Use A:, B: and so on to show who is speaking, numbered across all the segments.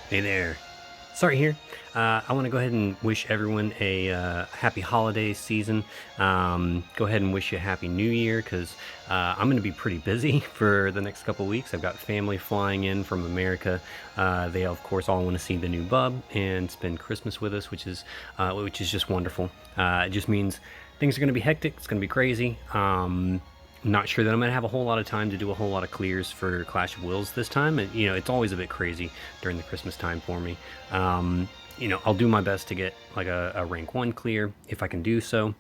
A: Hey there. Sorry here. I want to go ahead and wish everyone a happy holiday season. Go ahead and wish you a happy new year because I'm going to be pretty busy for the next couple weeks. I've got family flying in from America. They of course all want to see the new bub and spend Christmas with us, which is just wonderful. It just means things are going to be hectic. It's going to be crazy. Not sure that I'm going to have a whole lot of time to do a whole lot of clears for Clash of Wills this time. And, you know, it's always a bit crazy during the Christmas time for me. You know, I'll do my best to get like a rank 1 clear if I can do so.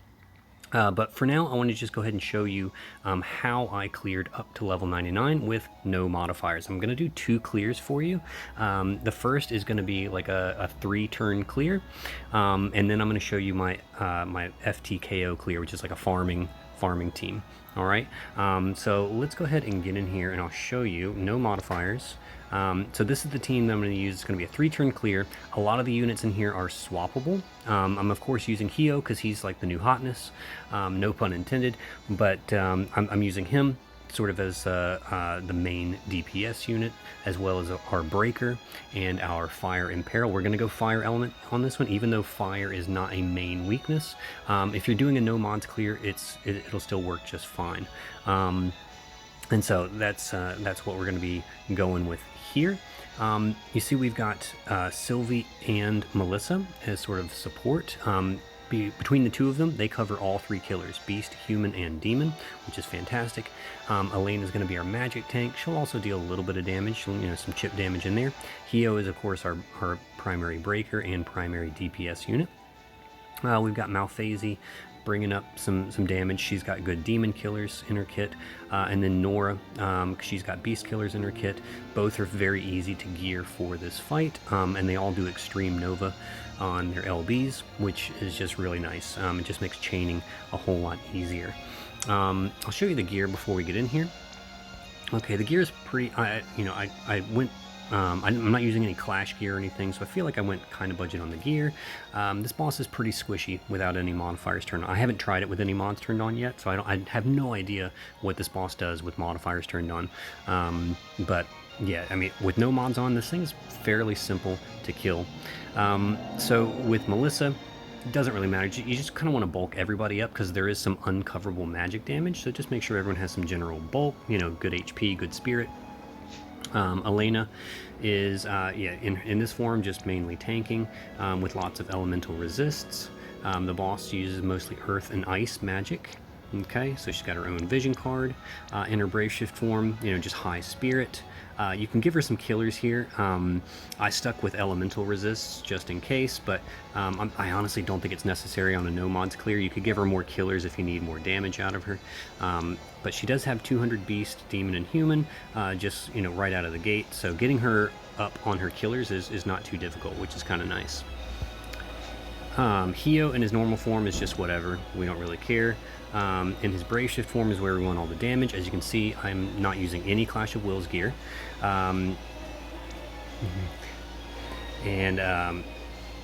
A: But for now, I want to just go ahead and show you how I cleared up to level 99 with no modifiers. I'm going to do 2 clears for you. The first is going to be like a 3-turn clear, and then I'm going to show you my my FTKO clear, which is like a farming team. All right, so let's go ahead and get in here and I'll show you no modifiers. So this is the team that I'm going to use. It's going to be a 3-turn clear. A lot of the units in here are swappable. I'm of course using Hio because he's like the new hotness, no pun intended, but I'm using him sort of as the main DPS unit, as well as our breaker and our fire imperil. We're going to go fire element on this one, even though fire is not a main weakness. If you're doing a no mods clear, it'll still work just fine. And so that's what we're going to be going with here. You see we've got Sylvie and Melissa as sort of support. Between the two of them, they cover all 3 killers, Beast, Human, and Demon, which is fantastic. Elaine is going to be our magic tank. She'll also deal a little bit of damage, you know, some chip damage in there. Hio is, of course, our primary breaker and primary DPS unit. We've got Malphasey bringing up some damage. She's got good demon killers in her kit, and then Nora, she's got beast killers in her kit. Both are very easy to gear for this fight, and they all do extreme nova on their LBs, which is just really nice. It just makes chaining a whole lot easier. I'll show you the gear before we get in here. Okay, the gear is pretty. I went. I'm not using any clash gear or anything, so I feel like I went kind of budget on the gear. This boss is pretty squishy without any modifiers turned on. I haven't tried it with any mods turned on yet, so I have no idea what this boss does with modifiers turned on. But yeah, I mean, with no mods on, this thing is fairly simple to kill. So with Melissa, it doesn't really matter. You just kind of want to bulk everybody up because there is some uncoverable magic damage, so just make sure everyone has some general bulk, you know, good HP, good spirit. Elena is, in this form, just mainly tanking with lots of elemental resists. The boss uses mostly earth and ice magic. Okay, so she's got her own vision card. In her Brave Shift form, you know, just high spirit. You can give her some killers here. I stuck with elemental resists just in case, but I honestly don't think it's necessary on a no mods clear. You could give her more killers if you need more damage out of her. But she does have 200 beast, demon, and human, just, you know, right out of the gate. So getting her up on her killers is not too difficult, which is kind of nice. Hio in his normal form is just whatever. We don't really care. In his Brave Shift form is where we want all the damage. As you can see, I'm not using any Clash of Wills gear.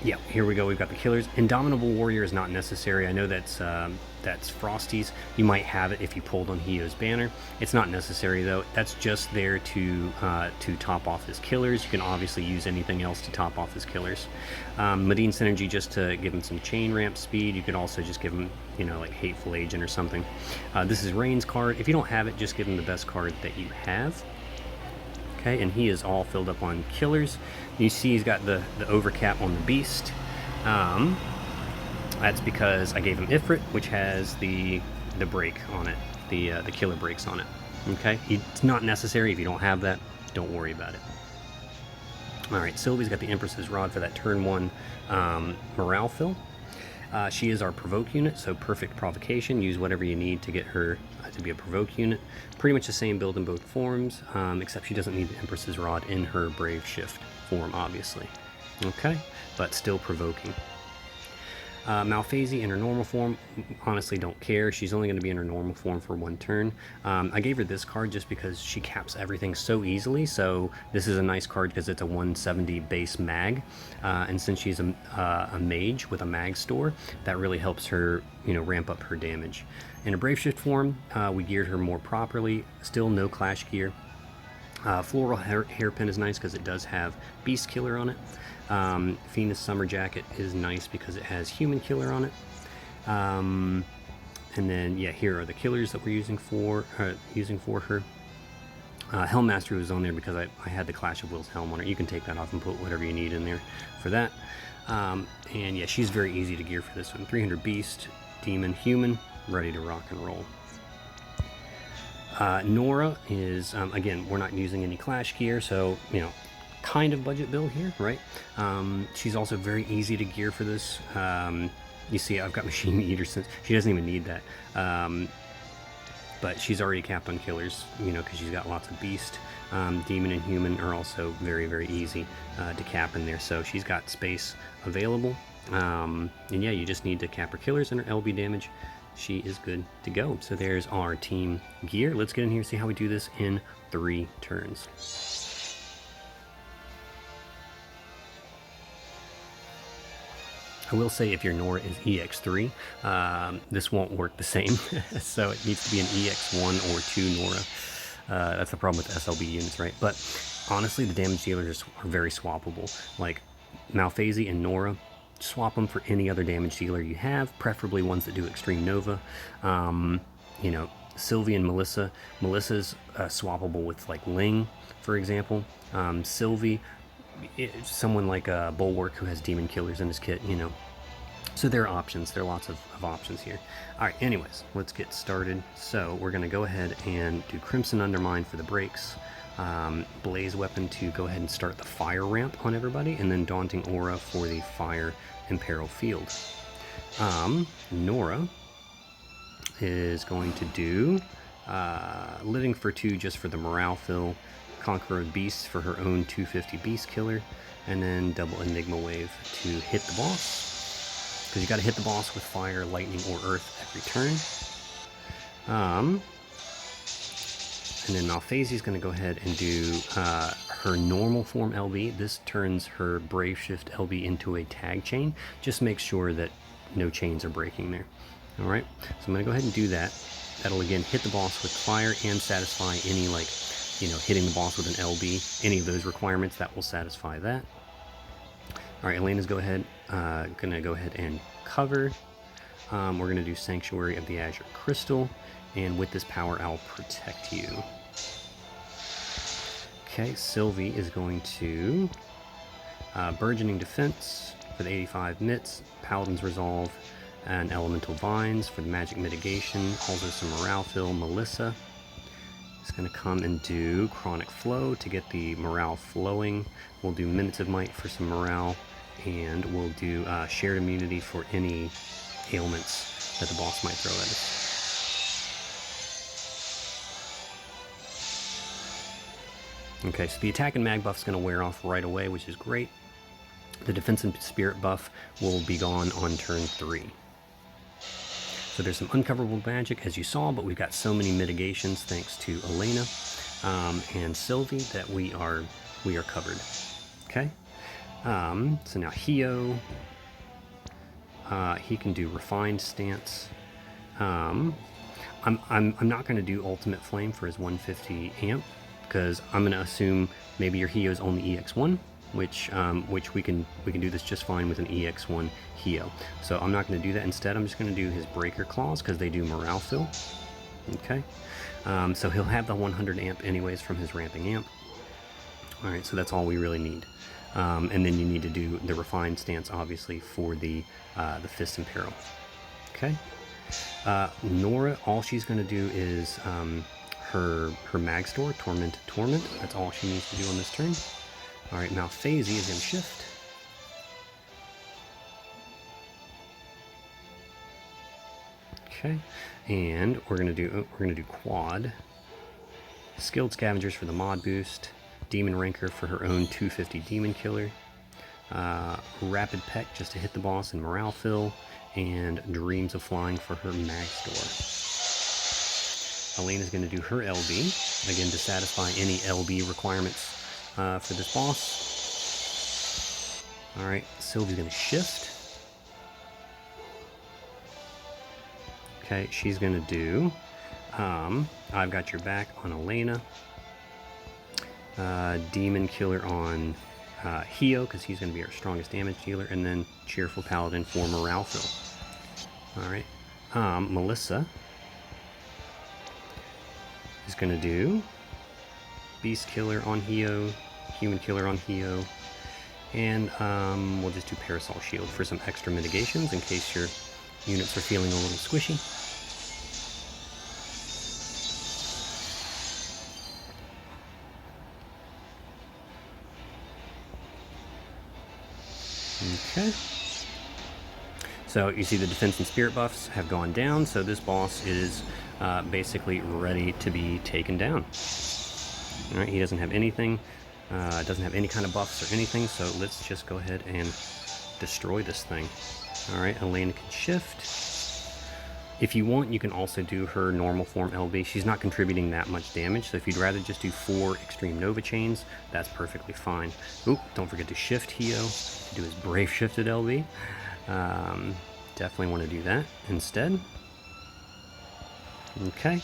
A: Yeah, here we go. We've got the killers. Indomitable Warrior is not necessary. I know that's Frosty's. You might have it if you pulled on Hio's banner. It's not necessary though. That's just there to top off his killers. You can obviously use anything else to top off his killers. Medine Synergy just to give him some chain ramp speed. You could also just give him, you know, like Hateful Agent or something. This is Rain's card. If you don't have it, just give him the best card that you have. Okay, and he is all filled up on killers. You see he's got the overcap on the beast. That's because I gave him Ifrit, which has the break on it, the killer breaks on it. Okay, it's not necessary. If you don't have that, don't worry about it. All right, Sylvie's got the Empress's Rod for that turn 1 morale fill. She is our provoke unit, so perfect provocation. Use whatever you need to get her to be a provoke unit. Pretty much the same build in both forms, except she doesn't need the Empress's Rod in her Brave Shift form, obviously. Okay, but still provoking. Malphasey in her normal form, honestly don't care. She's only going to be in her normal form for 1 turn. I gave her this card just because she caps everything so easily, so this is a nice card because it's a 170 base mag, and since she's a mage with a mag store, that really helps her, you know, ramp up her damage. In a Brave Shift form, we geared her more properly. Still no clash gear. Floral Hairpin is nice because it does have Beast Killer on it. Venus Summer Jacket is nice because it has Human Killer on it. And then, yeah, here are the killers that we're using for her. Helm Mastery was on there because I had the Clash of Wills helm on her. You can take that off and put whatever you need in there for that. And yeah, she's very easy to gear for this one. 300 Beast, Demon, Human, ready to rock and roll. Nora is, again, we're not using any Clash gear, so, you know, kind of budget build here, right? She's also very easy to gear for this. You see, I've got Machine Eater since she doesn't even need that. But she's already capped on killers, you know, because she's got lots of Beast. Demon and Human are also very, very easy to cap in there, so she's got space available. And yeah, you just need to cap her killers and her LB damage. She is good to go. So there's our team gear. Let's get in here and see how we do this in 3 turns. I will say if your Nora is EX3, this won't work the same. So it needs to be an EX1 or 2 Nora. That's the problem with SLB units, right? But honestly, the damage dealers are very swappable. Like Malphase and Nora, swap them for any other damage dealer you have, preferably ones that do Extreme Nova. You know, Sylvie and Melissa. Melissa's swappable with like Ling, for example. Sylvie, someone like a Bulwark who has Demon Killers in his kit, you know. So there are options. There are lots of options here. All right, anyways, let's get started. So we're going to go ahead and do Crimson Undermine for the breaks. Blaze Weapon to go ahead and start the fire ramp on everybody, and then Daunting Aura for the fire Imperil field. Nora is going to do Living for 2 just for the morale fill, Conqueror of Beasts for her own 250 Beast Killer, and then double Enigma Wave to hit the boss. Because you got to hit the boss with fire, lightning, or earth every turn. And then Malphase is going to go ahead and do her normal form LB. This turns her Brave Shift LB into a tag chain. Just make sure that no chains are breaking there. All right, so I'm going to go ahead and do that. That'll again hit the boss with fire and satisfy any, like, you know, hitting the boss with an LB. Any of those requirements, that will satisfy that. All right, Elena's gonna go ahead and cover. We're gonna do Sanctuary of the Azure Crystal, and with this power, I'll protect you. Okay, Sylvie is going to Burgeoning Defense for the 85 Mits, Paladin's Resolve, and Elemental Vines for the magic mitigation. Also some morale fill. Melissa is going to come and do Chronic Flow to get the morale flowing. We'll do Minutes of Might for some morale, and we'll do Shared Immunity for any ailments that the boss might throw at us. Okay, so the attack and mag buff is going to wear off right away, which is great. The defense and spirit buff will be gone on turn 3. So there's some uncoverable magic, as you saw, but we've got so many mitigations thanks to Elena and Sylvie that we are covered. Okay. So now Hio, he can do Refined Stance. I'm not going to do Ultimate Flame for his 150 amp because I'm going to assume maybe your Hio's only EX1, which we can do this just fine with an EX1 Hio. So I'm not going to do that. Instead, I'm just going to do his Breaker Claws because they do morale fill. Okay. So he'll have the 100 amp anyways from his ramping amp. All right, so that's all we really need. And then you need to do the Refined Stance, obviously, for the Fist and Peril. Okay. Nora, all she's going to do is her Mag Store, Torment. That's all she needs to do on this turn. All right, Malphase is going to shift. Okay, and we're going to do quad. Skilled Scavengers for the mod boost. Demon Ranker for her own 250 Demon Killer. Rapid Peck just to hit the boss and morale fill. And Dreams of Flying for her Mag Store. Elena's going to do her LB, again to satisfy any LB requirements for this boss. Alright, Sylvie's going to shift. Okay, she's going to do I've Got Your Back on Elena. Demon Killer on Hio, because he's going to be our strongest damage dealer, and then Cheerful Paladin for morale fill. Alright, Melissa is going to do Beast Killer on Hio, Human Killer on Hio, and we'll just do Parasol Shield for some extra mitigations in case your units are feeling a little squishy. Okay. So you see the defense and spirit buffs have gone down, so this boss is basically ready to be taken down. Alright, he doesn't have anything, doesn't have any kind of buffs or anything, so let's just go ahead and destroy this thing. Alright, Elena can shift. If you want, you can also do her normal form LB. She's not contributing that much damage, so if you'd rather just do 4 Extreme Nova Chains, that's perfectly fine. Oop, don't forget to shift Hio to do his Brave Shifted LB. Definitely want to do that instead. Okay,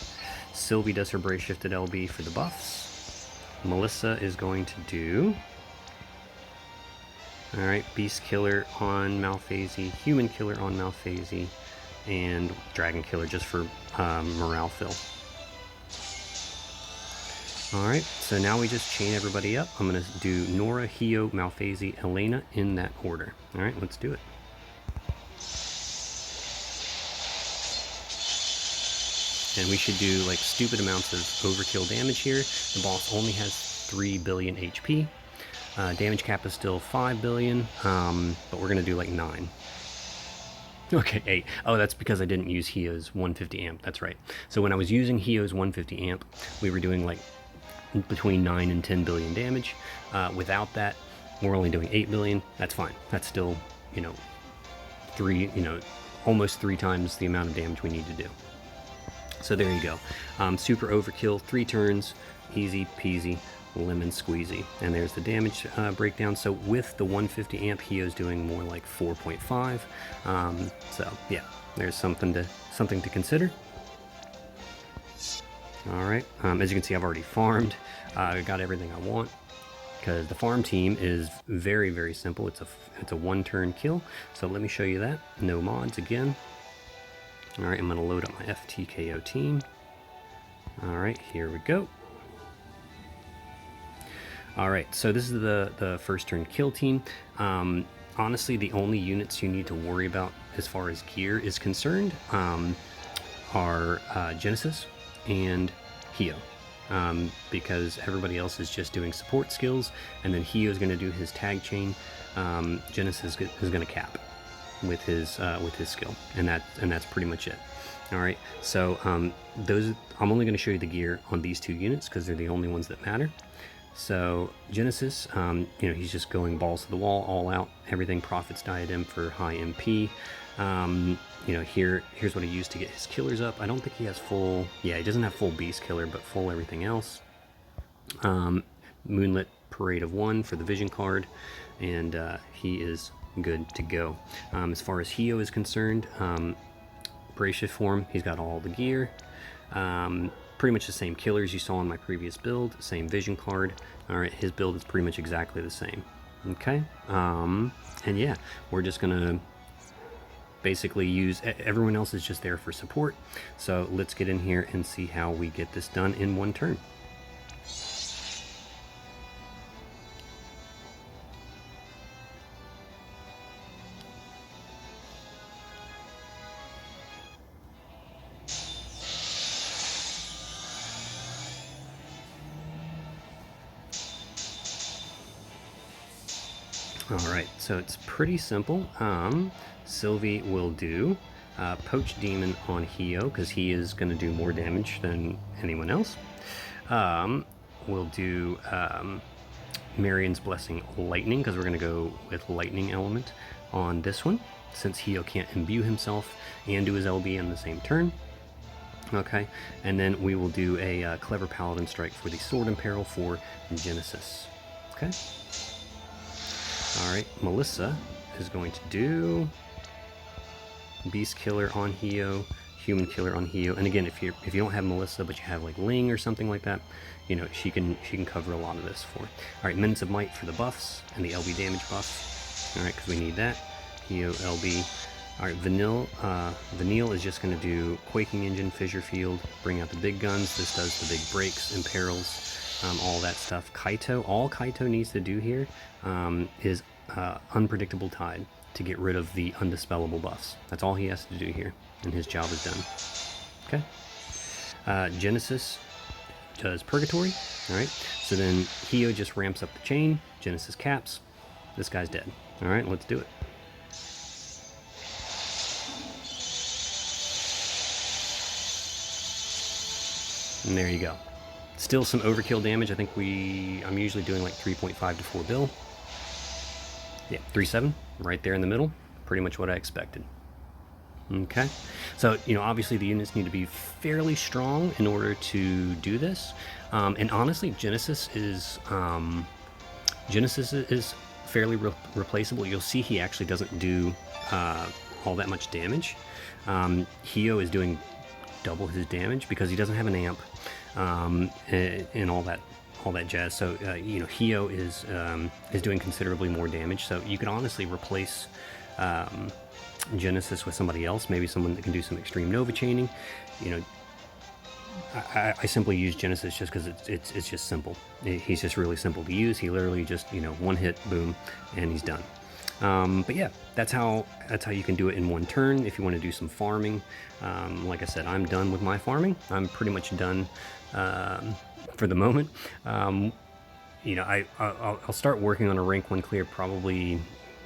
A: Sylvie does her Brave Shifted LB for the buffs. Melissa is going to do... Alright, Beast Killer on Malphasy, Human Killer on Malphasy, and Dragon Killer just for morale fill. Alright, so now we just chain everybody up. I'm going to do Nora, Hio, Malphasy, Elena in that order. Alright, let's do it. And we should do like stupid amounts of overkill damage here. The boss only has 3 billion HP. Damage cap is still 5 billion, but we're going to do like 9. Okay, 8. Oh, that's because I didn't use Hio's 150 amp. That's right. So when I was using Hio's 150 amp, we were doing like between 9 and 10 billion damage. Without that, we're only doing 8 billion. That's fine. That's still, you know, almost 3 times the amount of damage we need to do. So there you go. Super overkill, 3 turns, easy peasy, lemon squeezy. And there's the damage breakdown. So with the 150 amp, Hio's doing more like 4.5. So yeah, there's something to consider. All right, as you can see, I've already farmed. I got everything I want because the farm team is very, very simple. It's a 1-turn kill. So let me show you that. No mods again. All right, I'm going to load up my FTKO team. All right, here we go. All right, so this is the first turn kill team. Honestly, the only units you need to worry about as far as gear is concerned are Genesis and Hio. Because everybody else is just doing support skills, and then Hio is going to do his tag chain. Genesis is going to cap with his skill, and that's pretty much it. All right, so I'm only going to show you the gear on these 2 units because they're the only ones that matter. So Genesis, he's just going balls to the wall, all out, everything. Prophet's Diadem for high MP. Here's what he used to get his killers up. I don't think he has full. Yeah, he doesn't have full Beast Killer, but full everything else. Moonlit Parade of 1 for the Vision card, and he is good to go. As far as Hio is concerned, Brave Shift form, he's got all the gear. Pretty much the same killers you saw in my previous build, same Vision card. All right, his build is pretty much exactly the same. Okay, and yeah, we're just gonna basically use, everyone else is just there for support. So let's get in here and see how we get this done in 1 turn. Alright, so it's pretty simple. Sylvie will do Poach Demon on Hio, because he is going to do more damage than anyone else. We'll do Marion's Blessing Lightning, because we're going to go with Lightning Element on this one, since Hio can't imbue himself and do his LB in the same turn. Okay, and then we will do a Clever Paladin Strike for the Sword in Peril for Genesis. Okay. Alright, Melissa is going to do Beast Killer on Hio, human killer on Hio. And again, if you don't have Melissa, but you have like Ling or something like that, you know, she can cover a lot of this for. All right, Minutes of Might for the buffs and the LB damage buffs. All right, because we need that. Hio, LB. All right, Vanille is just going to do Quaking Engine, Fissure Field, bring out the big guns. This does the big breaks, imperils, all that stuff. Kaito, all Kaito needs to do here is Unpredictable Tide to get rid of the undispellable buffs. That's all he has to do here, and his job is done. Okay. Genesis does Purgatory. All right. So then Hio just ramps up the chain. Genesis caps. This guy's dead. All right, let's do it. And there you go. Still some overkill damage. I think I'm usually doing like 3.5 to 4 bill. Yeah, 3.7, right there in the middle. Pretty much what I expected. Okay, so you know, obviously the units need to be fairly strong in order to do this. And honestly, Genesis is fairly replaceable. You'll see he actually doesn't do all that much damage. Hio is doing double his damage because he doesn't have an amp and all that jazz. So you know, Hio is doing considerably more damage. So you could honestly replace Genesis with somebody else, maybe someone that can do some extreme Nova chaining. You know, I simply use Genesis just because it's just simple. He's just really simple to use. He literally just, you know, one hit, boom, and he's done. But yeah, that's how you can do it in one turn if you want to do some farming. Like I said, I'm done with my farming. I'm pretty much done for the moment. You know, I'll start working on a rank 1 clear probably,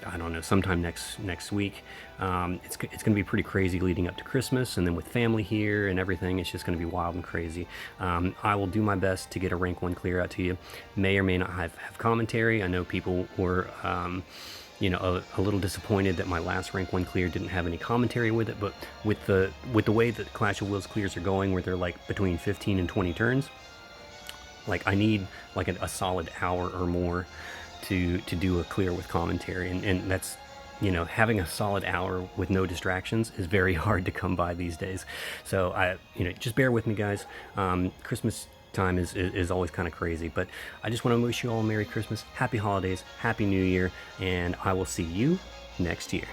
A: I don't know, sometime next week. It's going to be pretty crazy leading up to Christmas, and then with family here and everything, it's just going to be wild and crazy. I will do my best to get a rank 1 clear out to you. May or may not have commentary. I know people were you know, a little disappointed that my last rank 1 clear didn't have any commentary with it, but with the way that Clash of Wills clears are going, where they're like between 15 and 20 turns, like I need like a solid hour or more to do a clear with commentary, and that's, you know, having a solid hour with no distractions is very hard to come by these days. So you know, just bear with me, guys. Christmas time is always kind of crazy, but I just want to wish you all a Merry Christmas, Happy Holidays, Happy New Year, and I will see you next year.